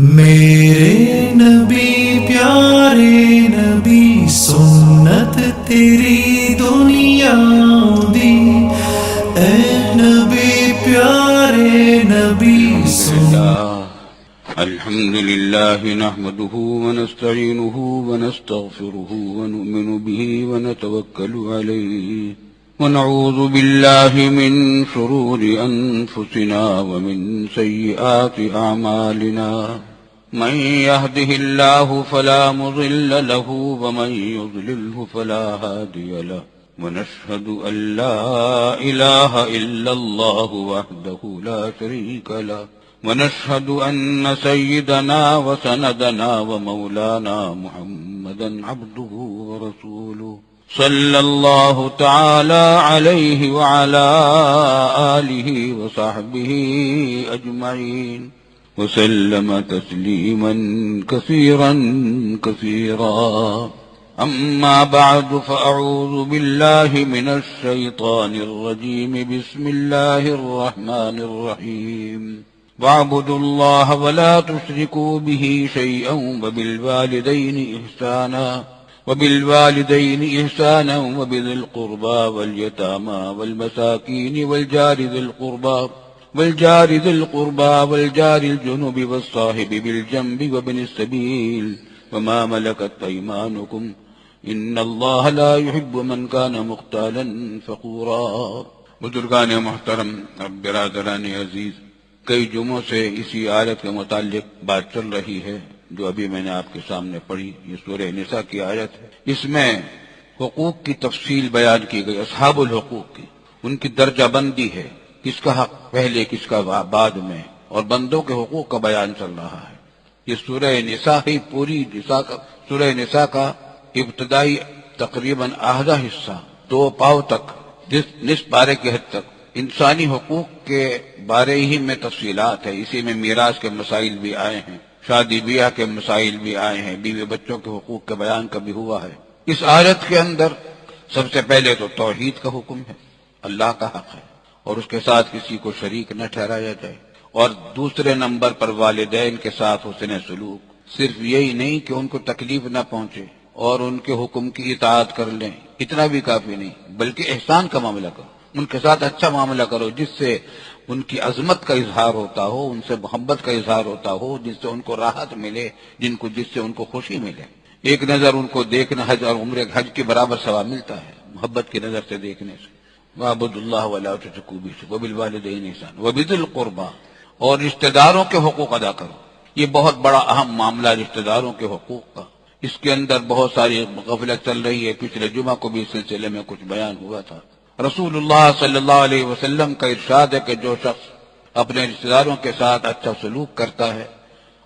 میرے نبی پیارے نبی سنت تیری دنیا دی، اے نبی پیارے نبی الحمد لله نحمده ونستعينه ونستغفره ونؤمن به ونتوكل عليه ونعوذ بالله من شرور أنفسنا ومن سيئات أعمالنا من يهده الله فلا مضل له ومن يضلله فلا هادي له ونشهد أن لا إله إلا الله وحده لا شريك له ونشهد أن سيدنا وسندنا ومولانا محمدا عبده ورسوله صلى الله تعالى عليه وعلى آله وصحبه أجمعين وسلم تسليما كثيرا كثيرا. أما بعد فأعوذ بالله من الشيطان الرجيم. بسم الله الرحمن الرحيم. واعبدوا الله ولا تشركوا به شيئا وبالوالدين إحسانا وبذي القربى واليتامى والمساكين والجار ذي القربى والجار الجنب والصاحب بالجنب وابن السبيل وما ملكت أيمانكم إن الله لا يحب من كان مختالا فخورا. بزرگان محترم، برادران عزیز، کئی جمعوں سے اسی آیت کے متعلق بات چل رہی ہے جو ابھی میں نے آپ کے سامنے پڑھی. یہ سورہ نساء کی آیت ہے. اس میں حقوق کی تفصیل بیان کی گئی، اصحاب الحقوق کی، ان کی درجہ بندی ہے، کس کا حق پہلے کس کا بعد میں، اور بندوں کے حقوق کا بیان چل رہا ہے. یہ سورہ نساء ہی پوری سورہ نساء کا ابتدائی تقریباً آدھا حصہ 2 پاؤ تک، نصف پارے کی حد تک انسانی حقوق کے بارے ہی میں تفصیلات ہے. اسی میں میراث کے مسائل بھی آئے ہیں، شادی بیاہ کے مسائل بھی آئے ہیں، بیوی بچوں کے حقوق کے بیان کا بھی ہوا ہے. اس آیت کے اندر سب سے پہلے تو توحید کا حکم ہے، اللہ کا حق ہے اور اس کے ساتھ کسی کو شریک نہ ٹھہرایا جائے. اور دوسرے نمبر پر والدین کے ساتھ حسن سلوک. صرف یہی نہیں کہ ان کو تکلیف نہ پہنچے اور ان کے حکم کی اطاعت کر لیں، اتنا بھی کافی نہیں، بلکہ احسان کا معاملہ کرو، ان کے ساتھ اچھا معاملہ کرو، جس سے ان کی عظمت کا اظہار ہوتا ہو، ان سے محبت کا اظہار ہوتا ہو، جس سے ان کو راحت ملے، جس سے ان کو خوشی ملے. ایک نظر ان کو دیکھنا حج اور عمرے حج کے برابر ثواب ملتا ہے محبت کی نظر سے دیکھنے سے. وَاعْبُدُوا اللَّهَ وَلَا تُشْرِكُوا بِهِ شَيْئًا وَبِالْوَالِدَيْنِ إِحْسَانًا وَبِذِي الْقُرْبَى. اور رشتہ داروں کے حقوق ادا کرو. یہ بہت بڑا اہم معاملہ رشتہ داروں کے حقوق کا. اس کے اندر بہت ساری غفلت چل رہی ہے. پچھلے جمعہ کو بھی اس سلسلے میں کچھ بیان ہوا تھا. رسول اللہ صلی اللہ علیہ وسلم کا ارشاد ہے کہ جو شخص اپنے رشتہ داروں کے ساتھ اچھا سلوک کرتا ہے،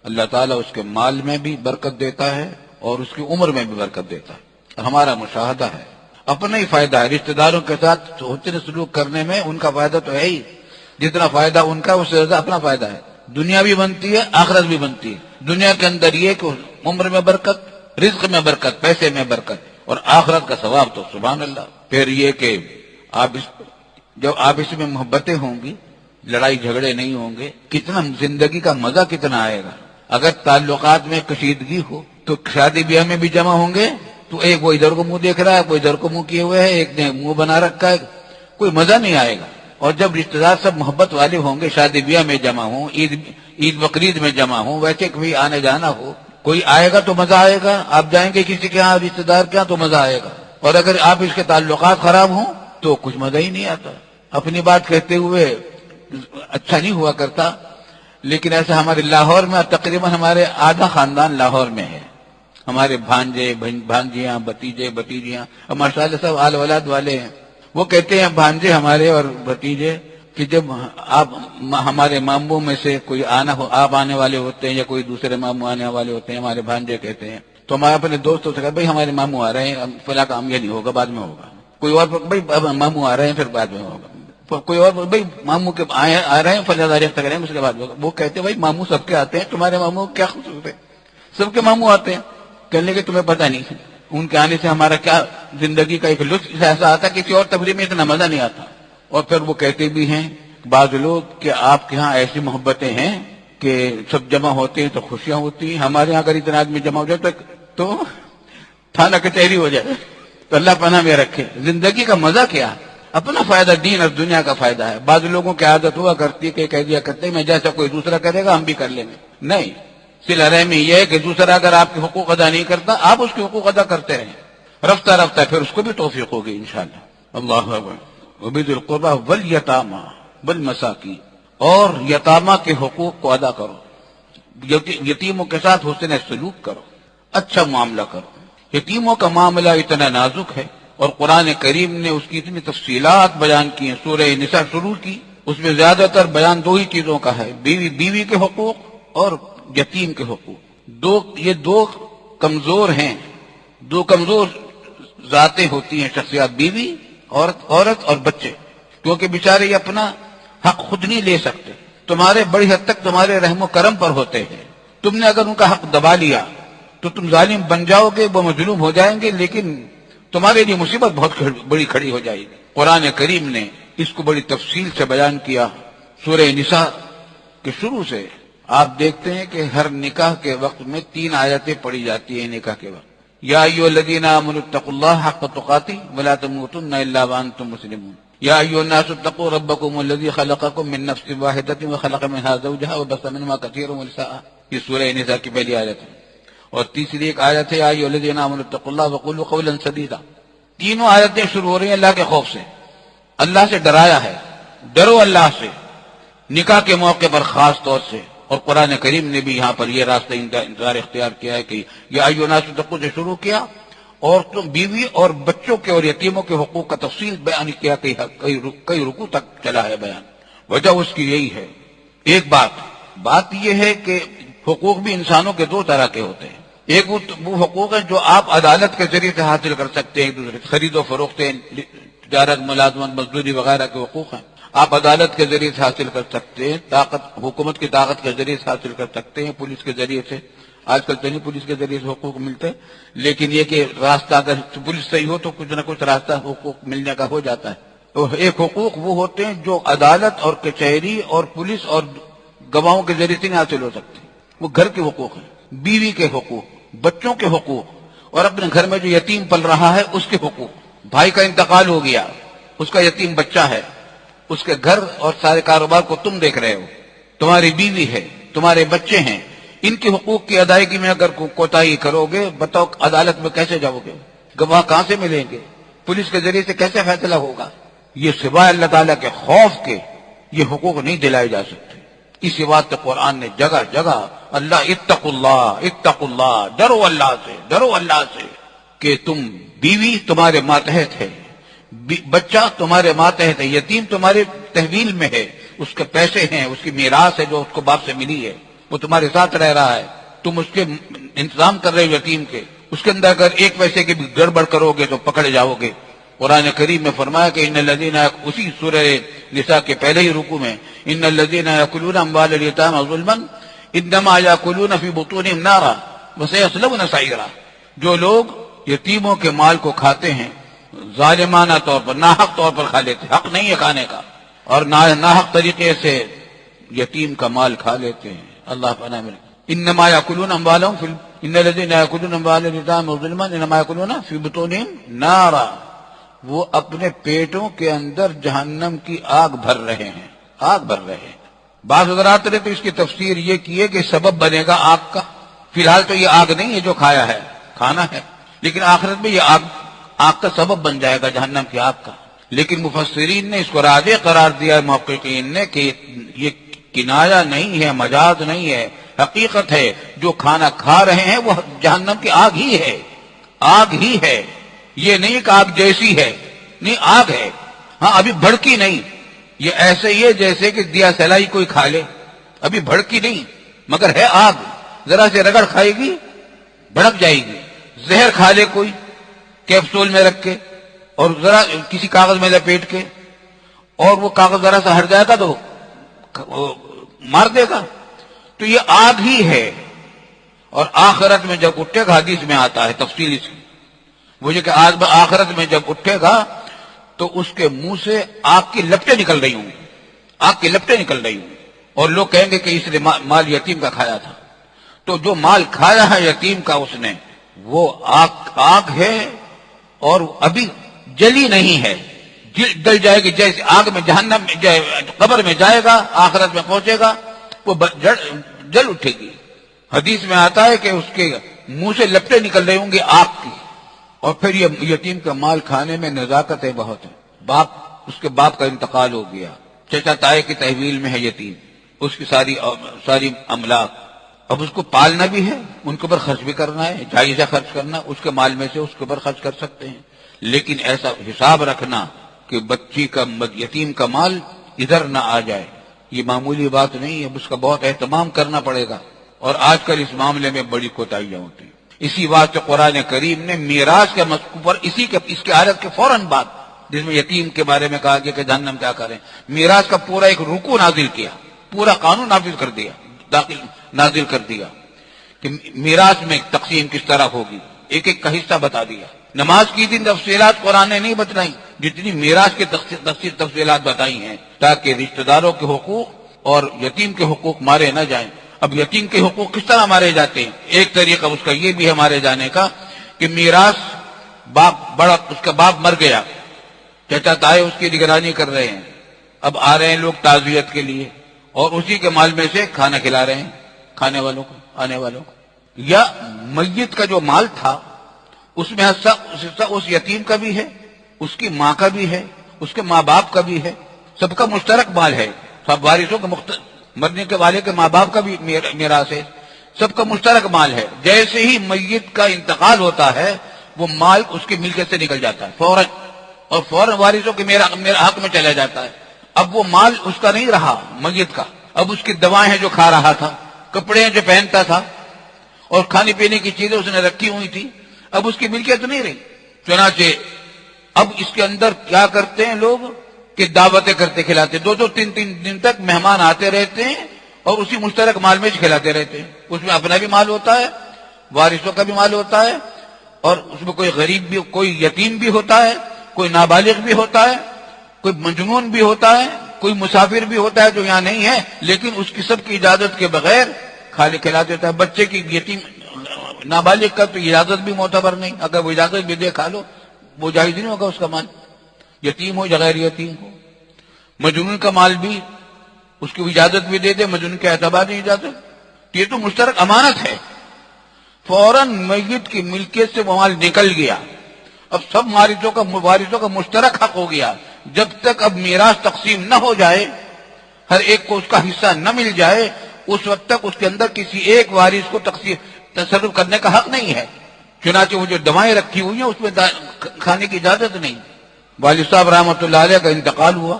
اللہ تعالیٰ اس کے مال میں بھی برکت دیتا ہے اور اس کی عمر میں بھی برکت دیتا ہے. ہمارا مشاہدہ ہے، اپنا ہی فائدہ ہے. رشتہ داروں کے ساتھ حسن سلوک کرنے میں ان کا فائدہ تو ہے ہی، جتنا فائدہ ان کا اس سے زیادہ اپنا فائدہ ہے. دنیا بھی بنتی ہے، آخرت بھی بنتی ہے. دنیا کے اندر یہ کہ عمر میں برکت، رزق میں برکت، پیسے میں برکت، اور آخرت کا ثواب تو سبحان اللہ. پھر یہ کہ جب آپ اس میں محبتیں ہوں گی، لڑائی جھگڑے نہیں ہوں گے، کتنا زندگی کا مزہ کتنا آئے گا. اگر تعلقات میں کشیدگی ہو تو شادی بیاہ میں بھی جمع ہوں گے تو ایک وہ ادھر کو منہ دیکھ رہا ہے، کوئی ادھر کو منہ کیے ہوئے ہے، ایک نے منہ بنا رکھا ہے، کوئی مزہ نہیں آئے گا. اور جب رشتہ دار سب محبت والے ہوں گے، شادی بیاہ میں جمع ہوں، عید بقرعید میں جمع ہوں، ویسے کبھی آنے جانا ہو، کوئی آئے گا تو مزہ آئے گا. آپ جائیں گے کسی کے ہاں رشتہ دار کے ہاں تو مزہ آئے گا. اور اگر آپ اس کے تعلقات خراب ہوں تو کچھ مزہ ہی نہیں آتا. اپنی بات کہتے ہوئے اچھا نہیں ہوا کرتا. لیکن ایسا ہمارے لاہور میں تقریباً ہمارے آدھا خاندان لاہور میں ہے. ہمارے بھانجے بھانجیاں بھتیجے بھتیجیاں اور ماشاء اللہ سب آل ولاد والے ہیں. وہ کہتے ہیں بھانجے ہمارے اور بھتیجے کہ جب آپ ہمارے ماموں میں سے کوئی آپ آنے والے ہوتے ہیں یا کوئی دوسرے ماموں آنے والے ہوتے ہیں، ہمارے بھانجے کہتے ہیں، تو ہمارے اپنے دوستوں سے کہا بھائی ہمارے ماموں آ رہے ہیں، فلاں کام یہ نہیں ہوگا، بعد میں ہوگا. کوئی اور بھائی ماموں آ رہے ہیں پھر بعد میں ہوگا. کوئی اور بھائی ماموں کے آ رہے ہیں فلاں تاریخ تک رہیں گے، اس کے بعد ہوگا. وہ کہتے ہیں بھائی ماموں سب کے آتے ہیں، تمہارے ماموں کیا خصوص ہے؟ سب کے ماموں آتے ہیں. کہنے کہ تمہیں پتہ نہیں ان کے آنے سے ہمارا کیا زندگی کا ایک لطف ایسا آتا، کسی اور تفریح میں اتنا مزہ نہیں آتا. اور پھر وہ کہتے بھی ہیں بعض لوگ کہ آپ کے ہاں ایسی محبتیں ہیں کہ کہ سب جمع ہوتے ہیں تو خوشیاں ہوتی ہیں. ہمارے یہاں اگر اتنا آدمی جمع ہو جائے تو تھانہ کچہری ہو جائے. تو اللہ پناہ میں رکھے. زندگی کا مزہ کیا؟ اپنا فائدہ دین اور دنیا کا فائدہ ہے. بعض لوگوں کی عادت ہوا کرتی ہے کہ کہہ دیا کرتے ہیں میں جیسا کوئی دوسرا کرے گا ہم بھی کر لیں گے. نہیں، صلہ رحمی یہ ہے کہ دوسرا اگر آپ کے حقوق ادا نہیں کرتا آپ اس کے حقوق ادا کرتے رہیں. رفتہ رفتہ پھر اس کو بھی توفیق ہوگی انشاءاللہ. اللہ اکبر. وبذی القربی والیتامی والمساکین، اور یتامہ کے حقوق کو ادا کرو. یتیموں کے ساتھ حسن سلوک کرو، اچھا معاملہ کرو. یتیموں کا معاملہ اتنا نازک ہے اور قرآن کریم نے اس کی اتنی تفصیلات بیان کی ہیں. سورہ نساء شروع کی، اس میں زیادہ تر بیان دو ہی چیزوں کا ہے، بیوی کے حقوق اور یتیم کے حقوق. یہ دو کمزور ہیں، دو کمزور ذاتیں ہوتی ہیں شخصیات، بیوی عورت اور بچے. کیونکہ بیچارے یہ اپنا حق خود نہیں لے سکتے، تمہارے بڑی حد تک تمہارے رحم و کرم پر ہوتے ہیں. تم نے اگر ان کا حق دبا لیا تو تم ظالم بن جاؤ گے، وہ مظلوم ہو جائیں گے، لیکن تمہارے لیے مصیبت بہت بڑی کھڑی ہو جائے گی. قرآن کریم نے اس کو بڑی تفصیل سے بیان کیا. سورہ نساء کے شروع سے آپ دیکھتے ہیں کہ ہر نکاح کے وقت میں 3 آیتیں پڑھی جاتی ہیں. نکاح کے وقت یا ایھا الذین آمنوا اتقوا اللہ حق تقاتہ ولا تموتن الا وانتم مسلمون. یا ایھا الناس اتقوا ربکم الذی خلقکم من نفس واحدۃ وخلق منها زوجها وبث منهما کثیرا ونساء. یہ سورہ نساء کی پہلی آیت ہے. اور تیسری ایک آیت ہے یا ایھا الذین آمنوا اتقوا اللہ وقولوا قولا سدیدا. تینوں آیتیں شروع ہو رہی ہیں اللہ کے خوف سے. اللہ سے ڈرایا ہے، ڈرو اللہ سے نکاح کے موقع پر خاص طور سے. اور قرآن کریم نے بھی یہاں پر یہ راستہ انتظار اختیار کیا ہے کہ یا ایھا الناس اتقوا سے شروع کیا، اور تو بیوی اور بچوں کے اور یتیموں کے حقوق کا تفصیل بیان کیا، کئی رکوع تک چلا ہے بیان. وجہ اس کی یہی ہے. ایک بات یہ ہے کہ حقوق بھی انسانوں کے 2 طرح کے ہوتے ہیں. ایک وہ حقوق ہیں جو آپ عدالت کے ذریعے سے حاصل کر سکتے ہیں، ایک دوسرے خرید و فروخت، تجارت، ملازمت، مزدوری وغیرہ کے حقوق ہیں، آپ عدالت کے ذریعے سے حاصل کر سکتے ہیں. حکومت کی طاقت کے ذریعے سے حاصل کر سکتے ہیں، پولیس کے ذریعے سے. آج کل تو نہیں پولیس کے ذریعے سے حقوق ملتے، لیکن یہ کہ راستہ اگر پولیس صحیح ہو تو کچھ نہ کچھ راستہ حقوق ملنے کا ہو جاتا ہے. تو ایک حقوق وہ ہوتے ہیں جو عدالت اور کچہری اور پولیس اور گواہوں کے ذریعے سے نہیں حاصل ہو سکتے. وہ گھر کے حقوق ہیں، بیوی کے حقوق، بچوں کے حقوق، اور اپنے گھر میں جو یتیم پل رہا ہے اس کے حقوق. بھائی کا انتقال ہو گیا، اس کا یتیم بچہ ہے، اس کے گھر اور سارے کاروبار کو تم دیکھ رہے ہو، تمہاری بیوی ہے، تمہارے بچے ہیں. ان کے حقوق کی ادائیگی میں اگر کوتاہی کرو گے، بتاؤ عدالت میں کیسے جاؤ گے؟ گواہ کہاں سے ملیں گے؟ پولیس کے ذریعے سے کیسے فیصلہ ہوگا؟ یہ سوائے اللہ تعالیٰ کے خوف کے یہ حقوق نہیں دلائے جا سکتے. اسی بات سے قرآن نے جگہ جگہ اتقوا اللہ، ڈرو اللہ سے کہ تم، بیوی تمہارے ماتحت ہے، بچہ تمہارے ماتحت ہے، یتیم تمہارے تحویل میں ہے، اس کے پیسے ہیں، اس کی میراث ہے جو اس کو باپ سے ملی ہے، وہ تمہارے ساتھ رہ رہا ہے، تم اس کے انتظام کر رہے ہو یتیم کے. اس کے اندر اگر ایک پیسے کی بھی گڑبڑ کرو گے تو پکڑے جاؤ گے. قرآن کریم میں فرمایا کہ ان الذین، اسی سورہ نساء کے پہلے ہی رکوع میں، ان الذین یاکلون اموال الیتامی ظلما انما یاکلون فی بطونہم نارا وسیصلون سعیرا. جو لوگ یتیموں کے مال کو کھاتے ہیں ظالمانہ طور پر، ناحق طور پر کھا لیتے، حق نہیں ہے کھانے کا، اور ناحق طریقے سے یتیم کا مال کھا لیتے ہیں. اللہ پناہ میں انما یاکلون اموالہم ان الذین یاکلون اموال الیتامی ظلما انما یاکلون فی بطونہم نارا. وہ اپنے پیٹوں کے اندر جہنم کی آگ بھر رہے ہیں. بعض حضرات نے تو اس کی تفسیر یہ کی ہے کہ سبب بنے گا آگ کا. فی الحال تو یہ آگ نہیں ہے جو کھایا ہے، کھانا ہے، لیکن آخرت میں یہ آگ کا سبب بن جائے گا، جہنم کی آگ کا. لیکن مفسرین نے اس کو راجح قرار دیا ہے، محققین نے، کہ یہ کنایا نہیں ہے، مجاز نہیں ہے، حقیقت ہے. جو کھانا کھا رہے ہیں وہ جہنم کی آگ ہی ہے. یہ نہیں کہ آگ جیسی ہے، نہیں، آگ ہے. ہاں ابھی بھڑکی نہیں. یہ ایسے ہی ہے جیسے کہ دیا سلائی کوئی کھا لے، ابھی بھڑکی نہیں مگر ہے آگ. ذرا سے رگڑ کھائے گی بھڑک جائے گی. زہر کھا لے کوئی کیپسول میں رکھ کے اور ذرا کسی کاغذ میں لپیٹ کے، اور وہ کاغذ ذرا سا ہٹ جائے گا تو مار دے گا. تو یہ آگ ہی ہے. اور آخرت میں جب اٹھے گا، حدیث میں آتا ہے تفصیلی سے، وہ یہ کہ آخرت میں جب اٹھے گا تو اس کے منہ سے آگ کی لپٹیں نکل رہی ہوں گی. اور لوگ کہیں گے کہ اس نے مال یتیم کا کھایا تھا، تو جو مال کھایا ہے یتیم کا اس نے، وہ آگ ہے اور ابھی جلی نہیں ہے، جل جائے گی، جیسے آگ میں جہنم میں قبر میں جائے گا، آخرت میں پہنچے گا، وہ جل اٹھے گی۔ حدیث میں آتا ہے کہ اس کے منہ سے لپٹیں نکل رہی ہوں گی آگ کی۔ اور پھر یہ یتیم کا مال کھانے میں نزاکتیں بہت ہیں۔ اس کے باپ کا انتقال ہو گیا، چچا تائے کی تحویل میں ہے یتیم، اس کی ساری املاک، اب اس کو پالنا بھی ہے، ان کے اوپر خرچ بھی کرنا ہے، جائزہ خرچ کرنا، اس کے مال میں سے اس کے اوپر خرچ کر سکتے ہیں، لیکن ایسا حساب رکھنا کہ بچی کا یتیم کا مال ادھر نہ آ جائے، یہ معمولی بات نہیں ہے، اس کا بہت اہتمام کرنا پڑے گا، اور آج کل اس معاملے میں بڑی کوتاہیاں ہوتی ہیں۔ اسی واسطے قرآن کریم نے میراث کے مسئلے پر اس کی عادت کے فوراً بعد، جس میں یتیم کے بارے میں کہا گیا کہ جہنم کیا کریں، میراث کا پورا ایک رکوع نازل کیا، پورا قانون نافذ کر دیا، نازل کر دیا کہ میراث میں تقسیم کس طرح ہوگی، ایک ایک کا حصہ بتا دیا۔ نماز کی دن تفصیلات قرآن نے نہیں بتلائی جتنی میراث کی تفصیلات بتائی ہیں، تاکہ رشتہ داروں کے حقوق اور یتیم کے حقوق مارے نہ جائیں۔ اب یتیم کے حقوق کس طرح مارے جاتے ہیں؟ ایک طریقہ اس کا یہ بھی ہے مارے جانے کا کہ میراث اس کا باپ مر گیا، چچا تائے اس کی نگرانی کر رہے ہیں، اب آ رہے ہیں لوگ تعزیت کے لیے اور اسی کے مال میں سے کھانا کھلا رہے ہیں کھانے والوں کو، آنے والوں کو، یا میت کا جو مال تھا اس میں حصہ اس یتیم کا بھی ہے، اس کی ماں کا بھی ہے، اس کے ماں باپ کا بھی ہے، سب کا مشترک مال ہے، سب وارثوں کے مرنے کے والے کے ماں باپ کا بھی میراث ہے، سب کا مشترک مال ہے۔ جیسے ہی میت کا انتقال ہوتا ہے وہ مال اس کی ملکیت سے نکل جاتا ہے فوراً، اور فوراً وارثوں کے میرا حق میں چلا جاتا ہے۔ اب وہ مال اس کا نہیں رہا میت کا، اب اس کی دوائیں ہیں جو کھا رہا تھا، کپڑے ہیں جو پہنتا تھا، اور کھانے پینے کی چیزیں اس نے رکھی ہوئی تھی، اب اس کی ملکیت نہیں رہی۔ چنانچہ اب اس کے اندر کیا کرتے ہیں لوگ کہ دعوتیں کرتے کھلاتے، دو تین دن تک مہمان آتے رہتے ہیں اور اسی مشترک مال میں کھلاتے رہتے ہیں، اس میں اپنا بھی مال ہوتا ہے، وارثوں کا بھی مال ہوتا ہے، اور اس میں کوئی غریب بھی، کوئی یتیم بھی ہوتا ہے، کوئی نابالغ بھی ہوتا ہے، کوئی مجنون بھی ہوتا ہے، کوئی مسافر بھی ہوتا ہے جو یہاں نہیں ہے، لیکن اس کی سب کی اجازت کے بغیر کھلا دیتا ہے۔ بچے کی یتیم نابالغ کا تو اجازت بھی معتبر نہیں، اگر وہ اجازت بھی دے کھا لو وہ جائز نہیں ہوگا اس کا مال، یتیم ہو یا غیر یتیم ہو۔ مجنون کا مال بھی اس کی اجازت بھی دے دے، مجنون کے اعتبار نہیں اجازت، یہ تو مشترک امانت ہے۔ فوراً میت کی ملکیت سے وہ مال نکل گیا، اب سب وارثوں کا مشترک حق ہو گیا۔ جب تک اب میراث تقسیم نہ ہو جائے، ہر ایک کو اس کا حصہ نہ مل جائے، اس وقت تک اس کے اندر کسی ایک وارث کو تصرف کرنے کا حق نہیں ہے۔ چنانچہ وہ جو دوائیں رکھی ہوئی ہیں اس میں کھانے کی اجازت نہیں۔ والد صاحب رحمۃ اللہ علیہ کا انتقال ہوا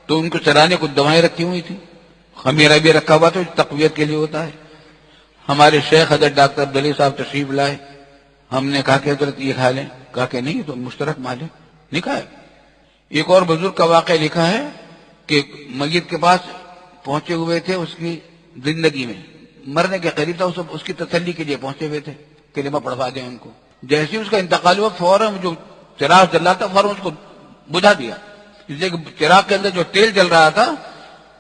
تو ان کو چلانے کو دوائیں رکھی ہوئی تھی، خمیرہ بھی رکھا ہوا تو تقویت کے لیے ہوتا ہے۔ ہمارے شیخ حضرت ڈاکٹر عبدالعلی صاحب تشریف لائے، ہم نے کہا کہ حضرت یہ کھا لیں، کہا کہ نہیں تو مشترک مال ہے، نہیں کھائے۔ ایک اور بزرگ کا واقعہ لکھا ہے کہ میت کے پاس پہنچے ہوئے تھے، اس کی زندگی میں مرنے کے قریب تھا، اس کی تسلی کے لیے پہنچے ہوئے تھے، کلمہ پڑھوا دیں ان کو۔ جیسے اس کا انتقال ہوا فوراً جو چراغ جل رہا تھا فوراً اس کو بجھا دیا، اس لیے کہ چراغ کے اندر جو تیل جل رہا تھا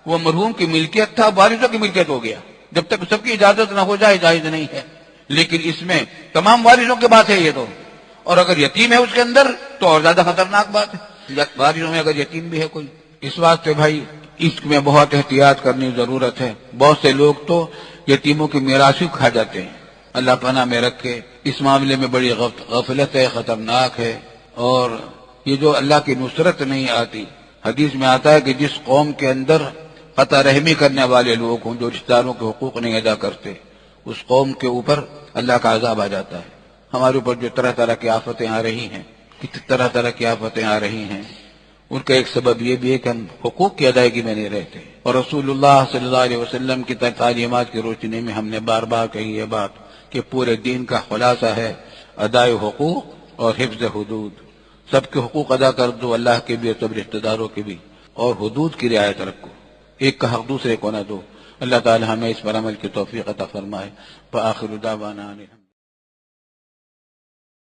وہ مرحوم کی ملکیت تھا، وارثوں کی ملکیت ہو گیا۔ جب تک سب کی اجازت نہ ہو جائے جائز نہیں ہے، لیکن اس میں تمام وارثوں کے بات ہے یہ تو، اور اگر یتیم ہے اس کے اندر تو اور زیادہ خطرناک بات ہے، وارثوں میں اگر یتیم بھی ہے کوئی۔ اس واسطے بھائی اس میں بہت احتیاط کرنی ضرورت ہے۔ بہت سے لوگ تو یتیموں کی میراث کھا جاتے ہیں، اللہ پناہ میں رکھے، اس معاملے میں بڑی غفلت ہے، خطرناک ہے، اور یہ جو اللہ کی نصرت نہیں آتی۔ حدیث میں آتا ہے کہ جس قوم کے اندر قطع رحمی کرنے والے لوگ ہوں، جو رشتہ داروں کے حقوق نہیں ادا کرتے، اس قوم کے اوپر اللہ کا عذاب آ جاتا ہے۔ ہمارے اوپر جو طرح طرح کی آفتیں آ رہی ہیں، طرح طرح کی آفتیں آ رہی ہیں، ان کا ایک سبب یہ بھی ہے کہ ہم حقوق کی ادائیگی میں نہیں رہتے، اور رسول اللہ صلی اللہ علیہ وسلم کی تعلیمات کی روشنی میں ہم نے بار بار کہی یہ بات کہ پورے دین کا خلاصہ ہے ادائے حقوق اور حفظ حدود۔ سب کے حقوق ادا کر دو، اللہ کے بھی اور سب رشتہ داروں کے بھی، اور حدود کی رعایت رکھو، ایک کا حق دوسرے کو نہ دو۔ اللہ تعالی ہمیں اس پر عمل کی توفیق عطا فرمائے۔ فآخر دعوانا